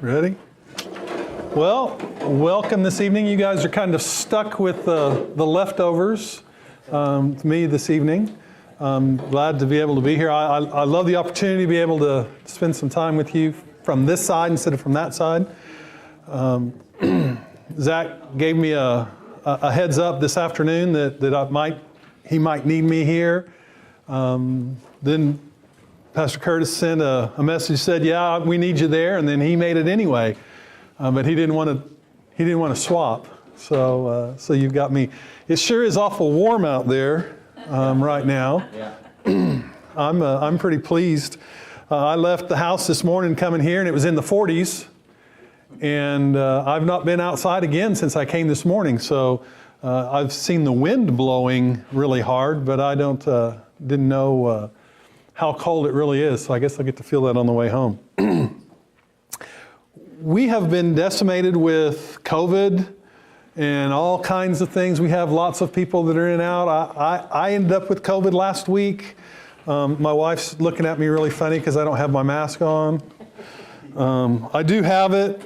Ready? Well, welcome this evening. You guys are kind of stuck with the leftovers with me this evening. I'm glad to be able to be here. I love the opportunity to be able to spend some time with you from this side instead of from that side. Zach gave me a heads up this afternoon that he might need me here. Then Pastor Curtis sent a message, said, "Yeah, we need you there," and then he made it anyway. But he didn't want to swap. So you've got me. It sure is awful warm out there right now. Yeah. I'm pretty pleased. I left the house this morning coming here, and it was in the 40s. And I've not been outside again since I came this morning. So I've seen the wind blowing really hard, but I didn't know how cold it really is. So I guess I'll get to feel that on the way home. We have been decimated with COVID and all kinds of things. We have lots of people that are in and out. I ended up with COVID last week. My wife's looking at me really funny because I don't have my mask on. I do have it,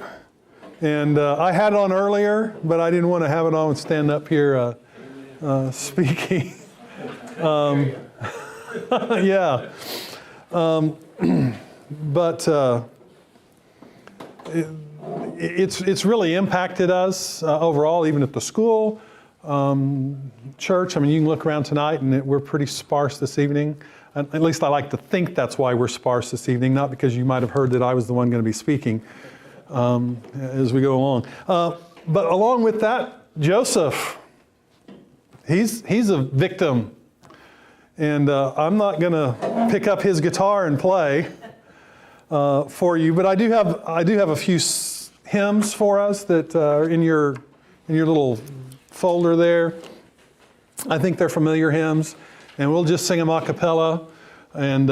and I had it on earlier, but I didn't want to have it on and stand up here speaking. Yeah. But it's really impacted us overall, even at the school, church. I mean, you can look around tonight, and we're pretty sparse this evening. At least I like to think that's why we're sparse this evening, not because you might have heard that I was the one going to be speaking as we go along. But along with that, Joseph, he's a victim. And I'm not going to pick up his guitar and play for you, but I do have a few hymns for us that are in your little folder there. I think they're familiar hymns, and we'll just sing them a cappella and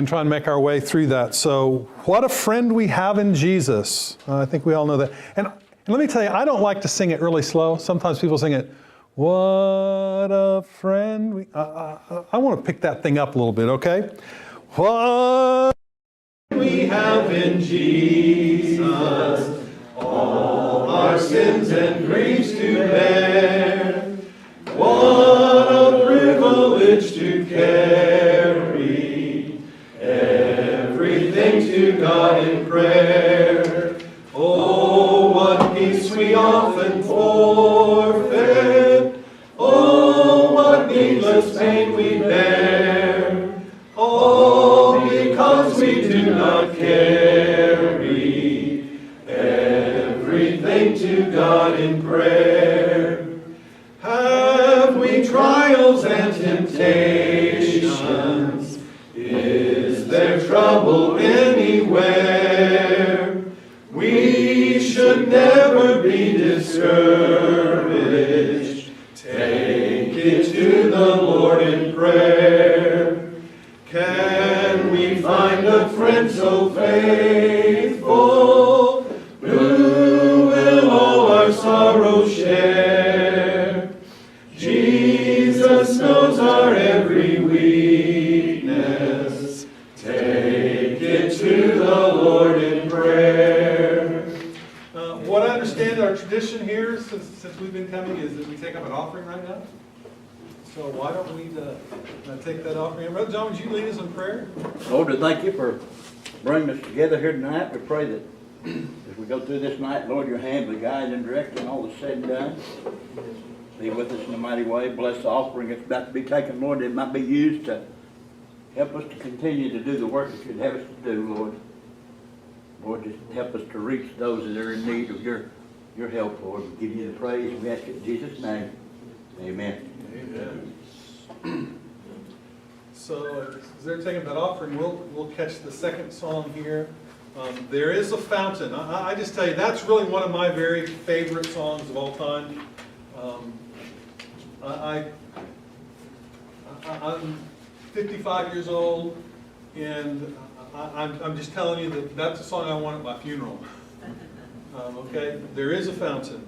try and make our way through that. So, what a friend we have in Jesus. I think we all know that. And let me tell you, I don't like to sing it really slow. Sometimes people sing it, "What a friend I want to pick that thing up a little bit, okay? What we have in Jesus, all our sins and griefs to bear. What a privilege to carry everything to God in prayer. Oh, what peace we often forfeit. Oh, what needless pain we bear. All because we do not carry everything to God in prayer. Have we trials and temptations? Is there trouble anywhere? We should never be discouraged. Take it to the Lord in prayer. Can we find a friend so faithful who will all our sorrows share? Jesus knows our every weakness. Take it to the Lord in prayer. What I understand our tradition here since we've been coming is that we take up an offering right now. So why don't we take that offering? Brother John, would you lead us in prayer? Lord, we thank you for bringing us together here tonight. We pray that as we go through this night, Lord, your hand will guide and direct when all is said and done. Be with us in a mighty way. Bless the offering that's about to be taken, Lord. It might be used to help us to continue to do the work that you'd have us to do, Lord. Lord, just help us to reach those that are in need of your help, Lord. We give you the praise. We ask it in Jesus' name. Amen. Amen. So as they're taking that offering, we'll catch the second song here. There is a fountain. I just tell you, that's really one of my very favorite songs of all time. I'm 55 years old, and I'm just telling you that that's a song I want at my funeral. Okay? There is a fountain.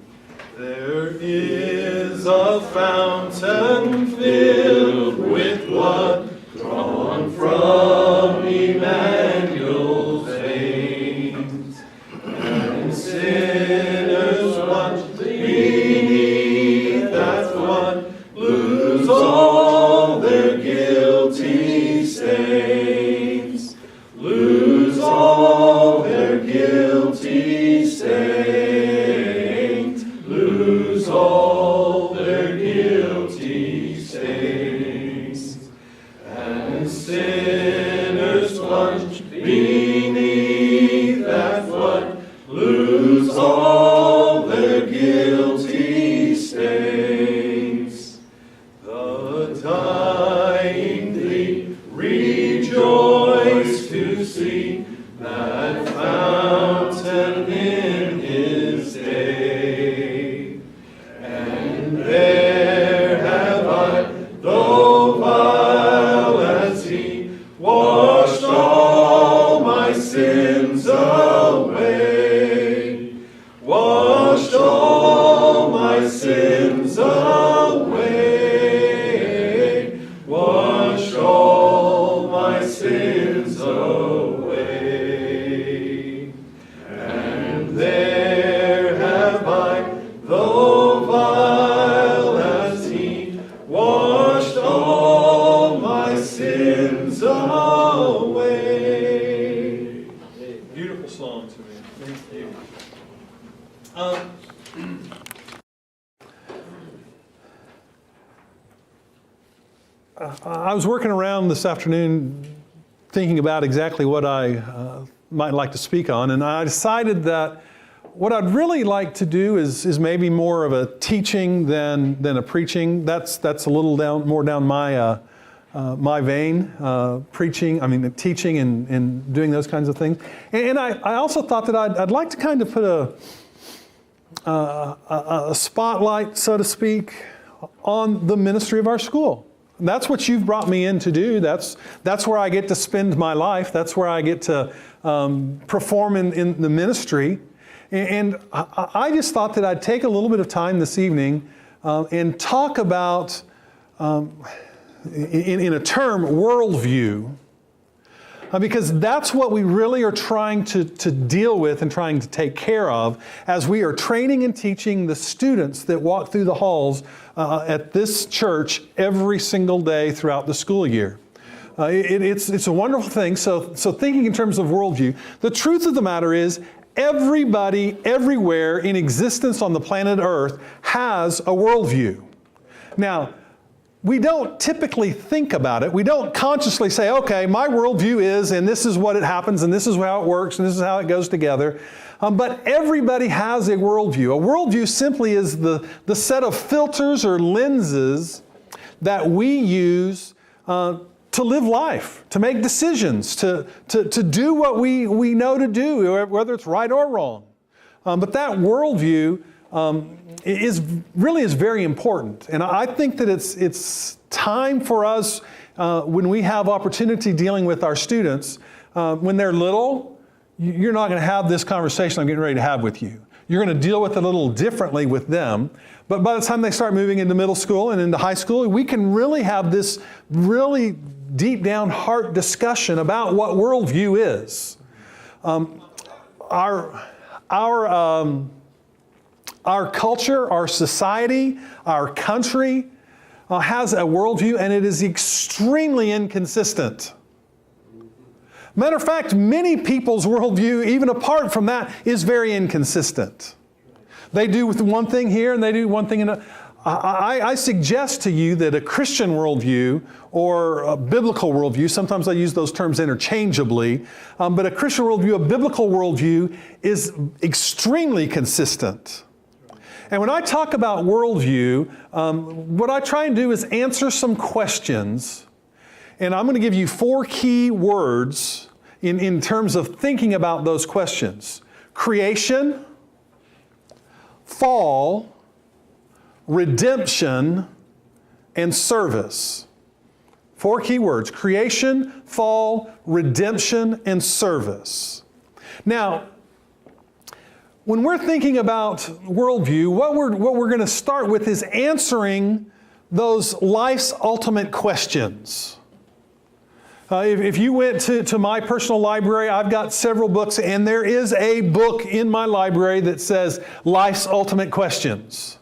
There is a fountain filled with blood drawn from Emmanuel's veins, and sinners once beneath that flood lose all their guilty stains, lose all their guilty stains, lose all their guilty stains, and sinners plunged beneath that flood lose all their guilty stains. The dying thief rejoiced to see that fountain in his day. And there have I, though vile as he, washed all my sins away, washed all my sins away, washed all my sins away. And there have I, though vile as he, washed all my sins away. Beautiful song to me. Thank you. I was working around this afternoon thinking about exactly what I might like to speak on, and I decided that what I'd really like to do is maybe more of a teaching than a preaching. That's a little more down my my vein, teaching and doing those kinds of things. And I also thought that I'd like to kind of put a spotlight, so to speak, on the ministry of our school. And that's what you've brought me in to do. That's where I get to spend my life. That's where I get to perform in the ministry. And I just thought that I'd take a little bit of time this evening and talk about, in a term, worldview. Because that's what we really are trying to deal with and trying to take care of as we are training and teaching the students that walk through the halls at this church every single day throughout the school year. It's a wonderful thing. So thinking in terms of worldview, the truth of the matter is everybody, everywhere in existence on the planet Earth has a worldview. Now, we don't typically think about it. We don't consciously say, okay, my worldview is, and this is what it happens, and this is how it works, and this is how it goes together. But everybody has a worldview. A worldview simply is the set of filters or lenses that we use to live life, to make decisions, to do what we know to do, whether it's right or wrong. But that worldview is very important. And I think that it's time for us, when we have opportunity dealing with our students, when they're little, you're not going to have this conversation I'm getting ready to have with you. You're going to deal with it a little differently with them. But by the time they start moving into middle school and into high school, we can really have this really deep down heart discussion about what worldview is. Our culture, our society, our country has a worldview, and it is extremely inconsistent. Matter of fact, many people's worldview, even apart from that, is very inconsistent. They do with one thing here and they do one thing in a... I suggest to you that a Christian worldview or a biblical worldview, sometimes I use those terms interchangeably, but a Christian worldview, a biblical worldview is extremely consistent. And when I talk about worldview, what I try and do is answer some questions. And I'm going to give you 4 key words in terms of thinking about those questions. Creation, fall, redemption, and service. 4 key words: creation, fall, redemption, and service. Now, when we're thinking about worldview, what we're going to start with is answering those life's ultimate questions. If you went to my personal library, I've got several books, and there is a book in my library that says Life's Ultimate Questions.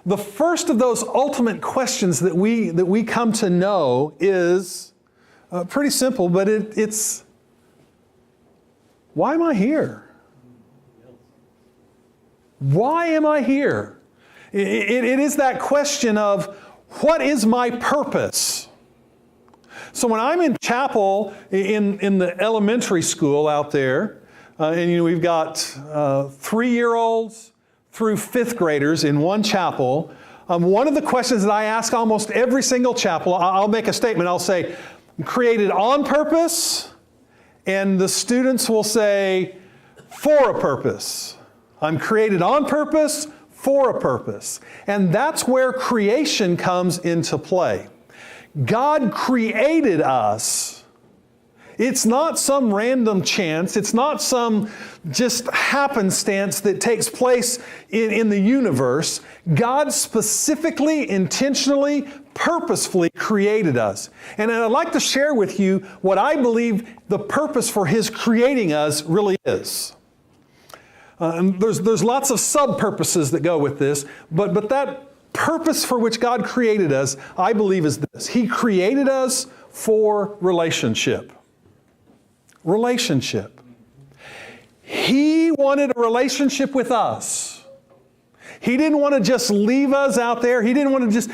The first of those ultimate questions that we come to know is pretty simple, but it's why am I here? Why am I here? It is that question of what is my purpose? So when I'm in chapel in the elementary school out there, and we've got 3-year-olds through 5th graders in one chapel, one of the questions that I ask almost every single chapel, I'll make a statement. I'll say, created on purpose, and the students will say, for a purpose. I'm created on purpose, for a purpose. And that's where creation comes into play. God created us. It's not some random chance. It's not some just happenstance that takes place in the universe. God specifically, intentionally, purposefully created us. And I'd like to share with you what I believe the purpose for His creating us really is. There's lots of sub-purposes that go with this, but that purpose for which God created us, I believe, is this. He created us for relationship. Relationship. He wanted a relationship with us. He didn't want to just leave us out there. He didn't want to just,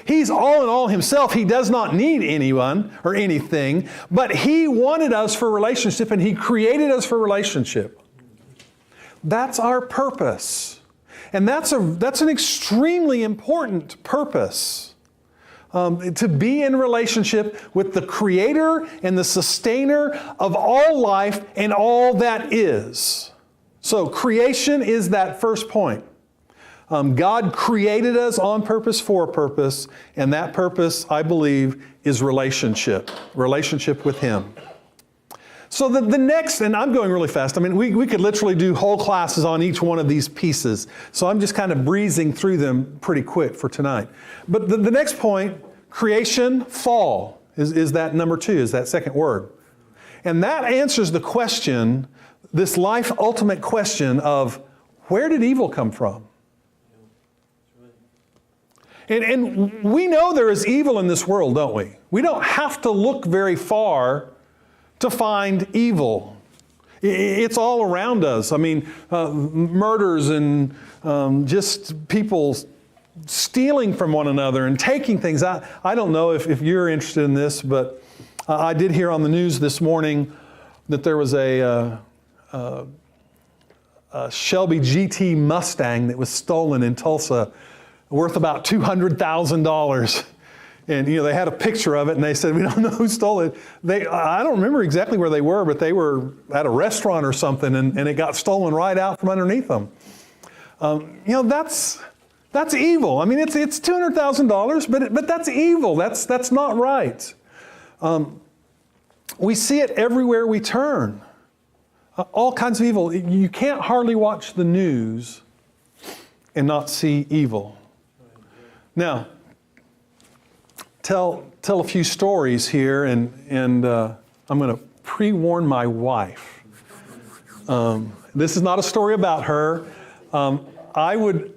He's all in all Himself. He does not need anyone or anything, but He wanted us for relationship, and He created us for relationship. That's our purpose. And that's an extremely important purpose, to be in relationship with the Creator and the Sustainer of all life and all that is. So creation is that first point. God created us on purpose, for a purpose, and that purpose, I believe, is relationship with Him. So the next, and I'm going really fast, we could literally do whole classes on each one of these pieces. So I'm just kind of breezing through them pretty quick for tonight. But the next point, creation, fall, is that number 2, is that second word. And that answers the question, this life ultimate question of, where did evil come from? And we know there is evil in this world, don't we? We don't have to look very far to find evil. It's all around us. Murders and just people stealing from one another and taking things. I don't know if you're interested in this, but I did hear on the news this morning that there was a Shelby GT Mustang that was stolen in Tulsa, worth about $200,000. And they had a picture of it, and they said, we don't know who stole it. I don't remember exactly where they were, but they were at a restaurant or something, and it got stolen right out from underneath them. That's evil. It's $200,000, but that's evil. That's not right. We see it everywhere we turn. All kinds of evil. You can't hardly watch the news and not see evil. Now, tell a few stories here, and I'm going to pre-warn my wife. This is not a story about her. I would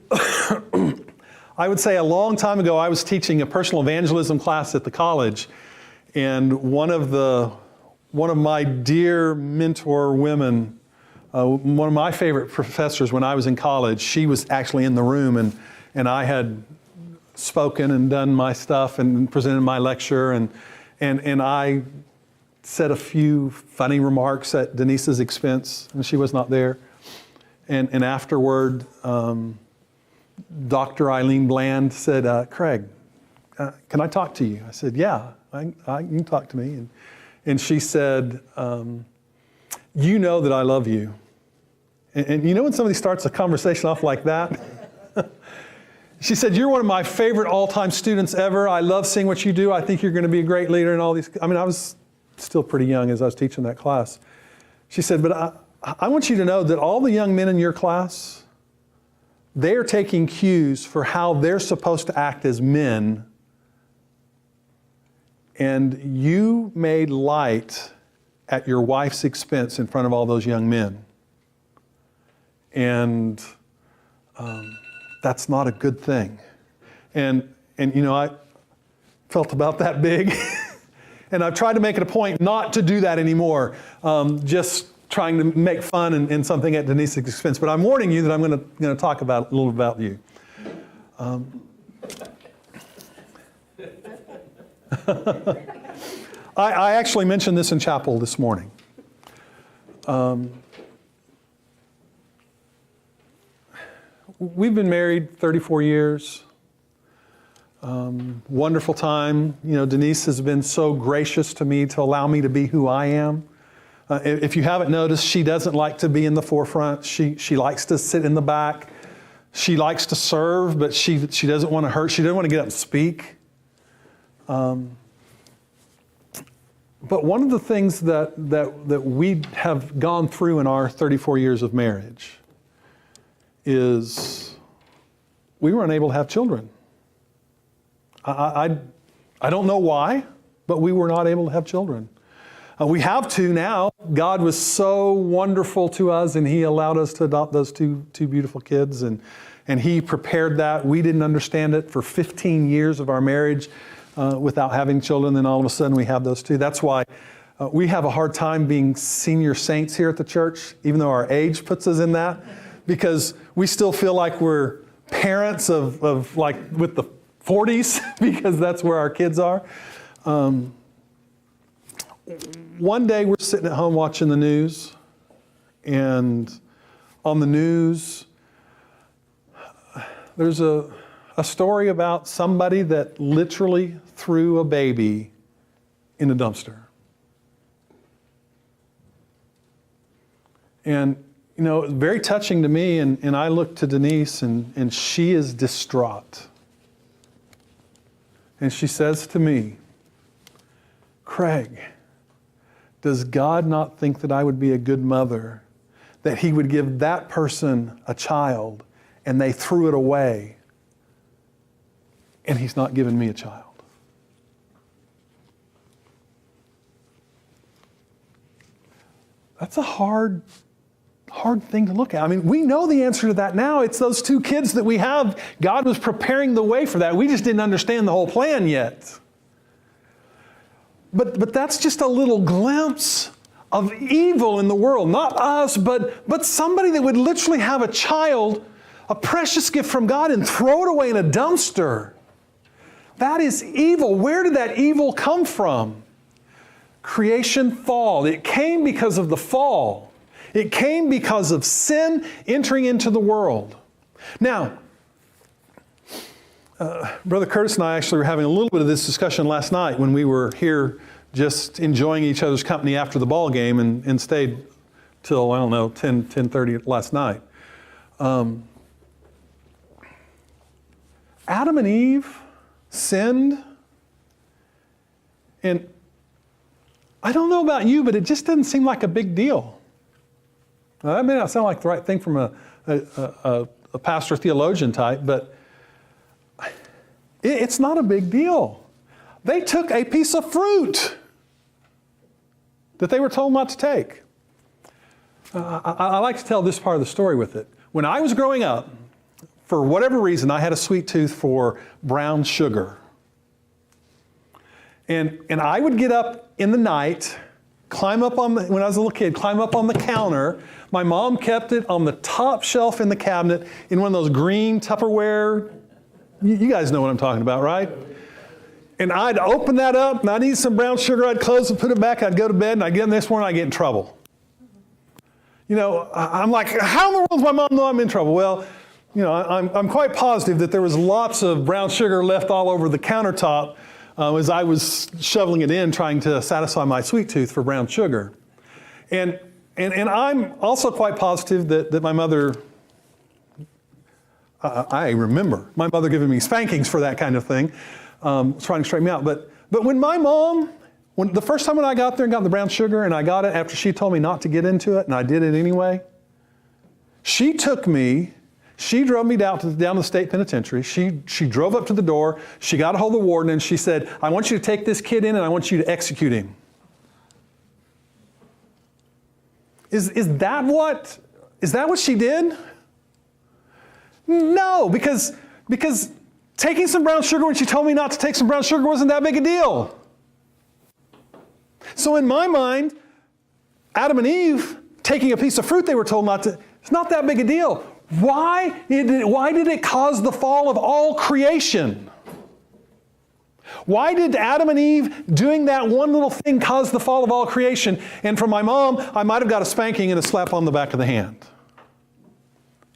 I would say a long time ago, I was teaching a personal evangelism class at the college, and one of my dear mentor women, one of my favorite professors when I was in college, she was actually in the room, and I had spoken and done my stuff and presented my lecture, and I said a few funny remarks at Denise's expense, and she was not there. And afterward, Dr. Eileen Bland said, Craig, can I talk to you? I said, yeah, you can talk to me. And she said, you know that I love you. And you know when somebody starts a conversation off like that? She said, you're one of my favorite all-time students ever. I love seeing what you do. I think you're going to be a great leader and all these. I was still pretty young as I was teaching that class. She said, but I want you to know that all the young men in your class, they're taking cues for how they're supposed to act as men. And you made light at your wife's expense in front of all those young men. And that's not a good thing. And I felt about that big. And I've tried to make it a point not to do that anymore. Just trying to make fun and something at Denise's expense. But I'm warning you that I'm going to talk about a little about you. I actually mentioned this in chapel this morning. We've been married 34 years. Wonderful time. Denise has been so gracious to me to allow me to be who I am. If you haven't noticed, she doesn't like to be in the forefront. She likes to sit in the back. She likes to serve, but she doesn't want to hurt. She doesn't want to get up and speak. But one of the things that we have gone through in our 34 years of marriage is we were unable to have children. I don't know why, but we were not able to have children. We have two now. God was so wonderful to us, and He allowed us to adopt those two beautiful kids, and He prepared that. We didn't understand it for 15 years of our marriage without having children, then all of a sudden we have those two. That's why we have a hard time being senior saints here at the church, even though our age puts us in that, because we still feel like we're parents of like with the 40s, because that's where our kids are. One day we're sitting at home watching the news, and on the news there's a story about somebody that literally threw a baby in a dumpster. And it was very touching to me, and I looked to Denise, and she is distraught. And she says to me, "Craig, does God not think that I would be a good mother, that He would give that person a child and they threw it away, and He's not given me a child?" That's a hard thing to look at. I mean, we know the answer to that now. It's those two kids that we have. God was preparing the way for that. We just didn't understand the whole plan yet. But that's just a little glimpse of evil in the world. Not us, but somebody that would literally have a child, a precious gift from God, and throw it away in a dumpster. That is evil. Where did that evil come from? Creation fall. It came because of the fall. It came because of sin entering into the world. Now, Brother Curtis and I actually were having a little bit of this discussion last night when we were here just enjoying each other's company after the ball game and stayed till, 10:30 last night. Adam and Eve sinned, and I don't know about you, but it just didn't seem like a big deal. Now, that may not sound like the right thing from a pastor theologian type, but it's not a big deal. They took a piece of fruit that they were told not to take. I like to tell this part of the story with it. When I was growing up, for whatever reason, I had a sweet tooth for brown sugar. And I would get up in the night, when I was a little kid, climb up on the counter. My mom kept it on the top shelf in the cabinet in one of those green Tupperware. You guys know what I'm talking about, right? And I'd open that up, and I'd eat some brown sugar, I'd close and put it back, I'd go to bed, and I'd get in this morning, I'd get in trouble. I'm like, how in the world does my mom know I'm in trouble? Well, I'm quite positive that there was lots of brown sugar left all over the countertop as I was shoveling it in, trying to satisfy my sweet tooth for brown sugar. And I'm also quite positive that my mother, I remember my mother giving me spankings for that kind of thing, trying to straighten me out. But when my mom When the first time when I got there and got the brown sugar, and I got it after she told me not to get into it, and I did it anyway, she drove me down to the state penitentiary. She drove up to the door. She got a hold of the warden, and she said, I want you to take this kid in, and I want you to execute him. Is that what she did? No, because taking some brown sugar when she told me not to take some brown sugar wasn't that big a deal. So in my mind, Adam and Eve taking a piece of fruit they were told not to, it's not that big a deal. Why did it cause the fall of all creation? Why did Adam and Eve doing that one little thing cause the fall of all creation? And from my mom, I might have got a spanking and a slap on the back of the hand.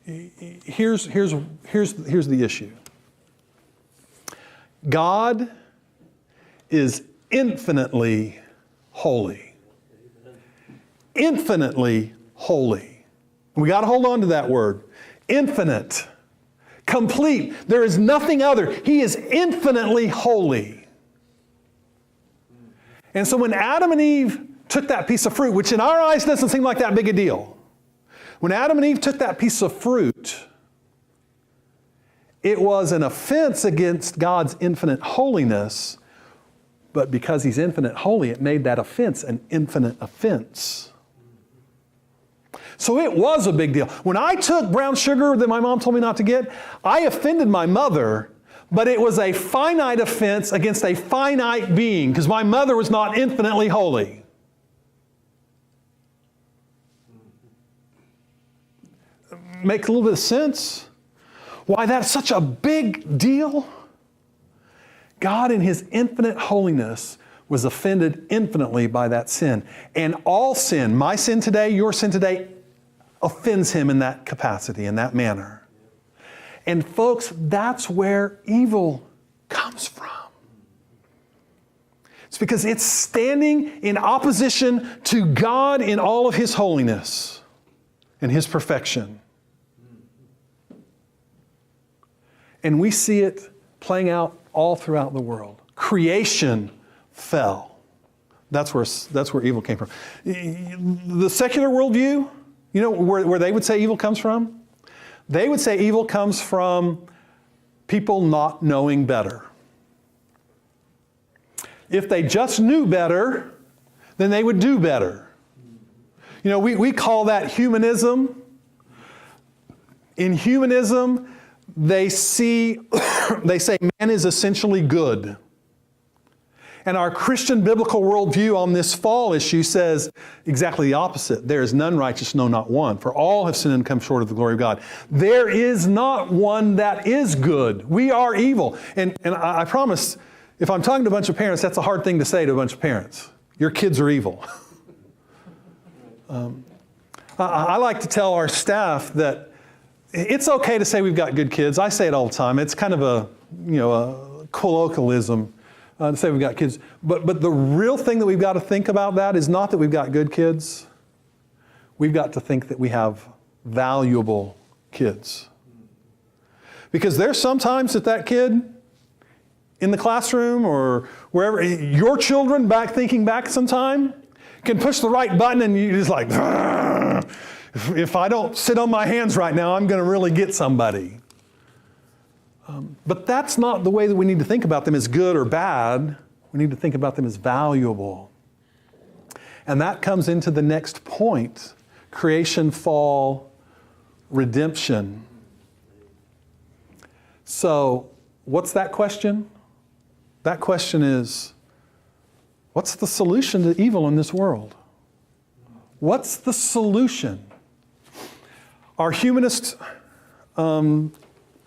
Here's the issue. God is infinitely holy. Infinitely holy. We got to hold on to that word. Infinite. Complete. There is nothing other. He is infinitely holy. And so when Adam and Eve took that piece of fruit, which in our eyes doesn't seem like that big a deal, when Adam and Eve took that piece of fruit, it was an offense against God's infinite holiness, but because He's infinite holy, it made that offense an infinite offense. So it was a big deal. When I took brown sugar that my mom told me not to get, I offended my mother, but it was a finite offense against a finite being, because my mother was not infinitely holy. Make a little bit of sense? Why that's such a big deal? God in His infinite holiness was offended infinitely by that sin. And all sin, my sin today, your sin today, offends Him in that capacity, in that manner. And folks, that's where evil comes from. It's because it's standing in opposition to God in all of His holiness and His perfection. And we see it playing out all throughout the world. Creation fell. That's where evil came from. The secular worldview, you know where they would say evil comes from? They would say evil comes from people not knowing better. If they just knew better, then they would do better. You know, we call that humanism. In humanism, they say man is essentially good. And our Christian biblical worldview on this fall issue says exactly the opposite. There is none righteous, no, not one. For all have sinned and come short of the glory of God. There is not one that is good. We are evil. And I promise, if I'm talking to a bunch of parents, that's a hard thing to say to a bunch of parents. Your kids are evil. I like to tell our staff that it's okay to say we've got good kids. I say it all the time. It's kind of a colloquialism to say we've got kids. But the real thing that we've got to think about that is not that we've got good kids. We've got to think that we have valuable kids. Because there's sometimes that kid in the classroom or wherever, your children thinking back sometime, can push the right button and you're just like, if I don't sit on my hands right now, I'm going to really get somebody. But that's not the way that we need to think about them as good or bad. We need to think about them as valuable. And that comes into the next point, creation, fall, redemption. So, what's that question? That question is, what's the solution to evil in this world? What's the solution? Our humanist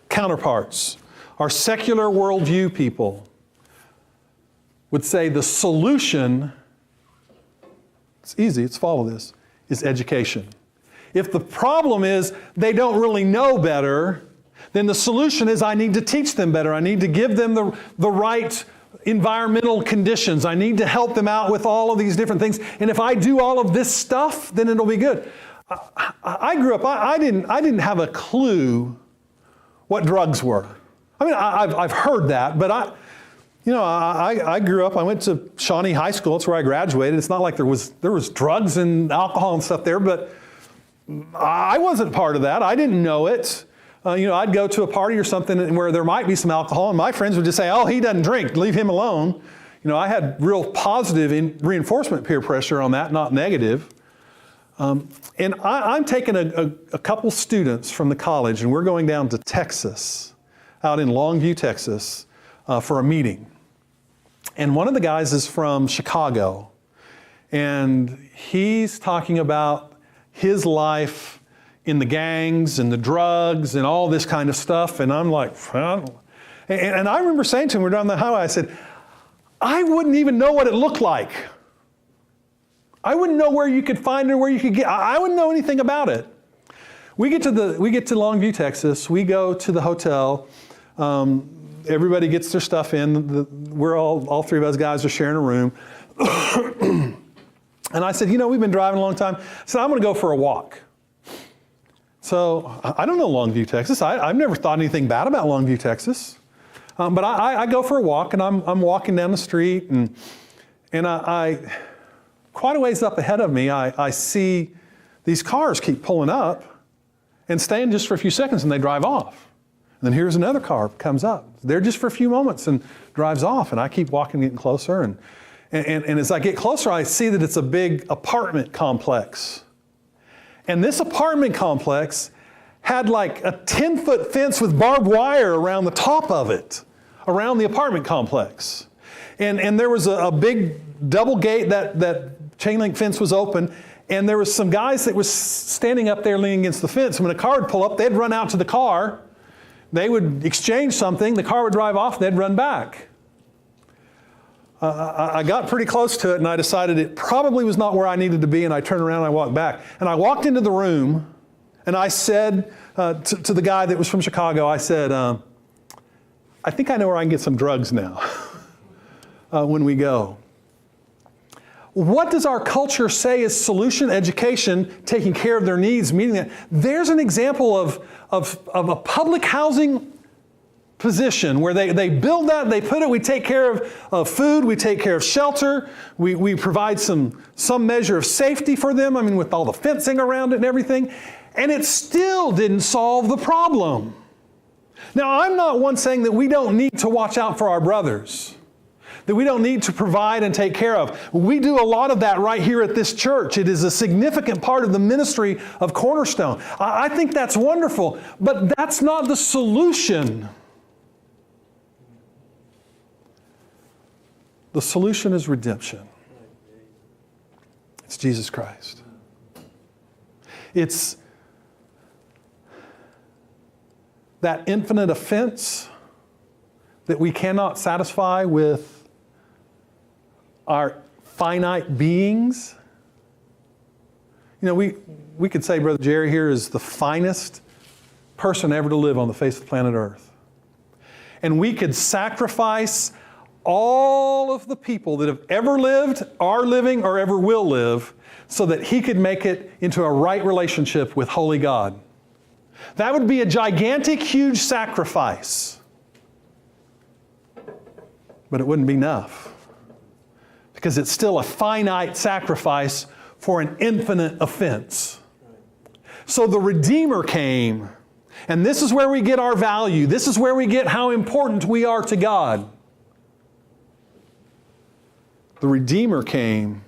counterparts, our secular worldview people would say the solution, it's easy, it's follow this, is education. If the problem is they don't really know better, then the solution is I need to teach them better. I need to give them the right environmental conditions. I need to help them out with all of these different things. And if I do all of this stuff, then it'll be good. I grew up, I didn't have a clue what drugs were. I mean, I've heard that, but I grew up, I went to Shawnee High School. That's where I graduated. It's not like there was drugs and alcohol and stuff there, but I wasn't part of that. I didn't know it. I'd go to a party or something where there might be some alcohol, and my friends would just say, oh, he doesn't drink, leave him alone. I had real positive reinforcement peer pressure on that, not negative. And I'm taking a couple students from the college, and we're going down to Texas, out in Longview, Texas, for a meeting. And one of the guys is from Chicago, and he's talking about his life in the gangs and the drugs and all this kind of stuff. And I'm like, and I remember saying to him, we're down the highway, I said, I wouldn't even know what it looked like. I wouldn't know where you could find it or where you could get. I wouldn't know anything about it. We get to Longview, Texas. We go to the hotel. Everybody gets their stuff in. We're all three of us guys are sharing a room. And I said, we've been driving a long time. I said, I'm going to go for a walk. So I don't know Longview, Texas. I've never thought anything bad about Longview, Texas. But I go for a walk, and I'm walking down the street, and I quite a ways up ahead of me, I see these cars keep pulling up and staying just for a few seconds, and they drive off. And then here's another car comes up. They're just for a few moments and drives off, and I keep walking, getting closer. And as I get closer, I see that it's a big apartment complex. And this apartment complex had like a 10-foot fence with barbed wire around the top of it, around the apartment complex. And there was a big double gate, that chain link fence was open, and there was some guys that was standing up there leaning against the fence. When a car would pull up, they'd run out to the car, they would exchange something, the car would drive off, they'd run back. I got pretty close to it, and I decided it probably was not where I needed to be, and I turned around and I walked back. And I walked into the room, and I said to the guy that was from Chicago, I said, I think I know where I can get some drugs now when we go. What does our culture say is solution? Education, taking care of their needs, meeting that. There's an example of a public housing position where they build that, they put it, we take care of food, we take care of shelter, we provide some measure of safety for them, with all the fencing around it and everything, and it still didn't solve the problem. Now, I'm not one saying that we don't need to watch out for our brothers, that we don't need to provide and take care of. We do a lot of that right here at this church. It is a significant part of the ministry of Cornerstone. I think that's wonderful, but that's not the solution. The solution is redemption. It's Jesus Christ. It's that infinite offense that we cannot satisfy with our finite beings. We could say Brother Jerry here is the finest person ever to live on the face of the planet Earth. And we could sacrifice all of the people that have ever lived, are living, or ever will live, so that he could make it into a right relationship with holy God. That would be a gigantic, huge sacrifice. But it wouldn't be enough, because it's still a finite sacrifice for an infinite offense. So the Redeemer came, and this is where we get our value. This is where we get how important we are to God. The Redeemer came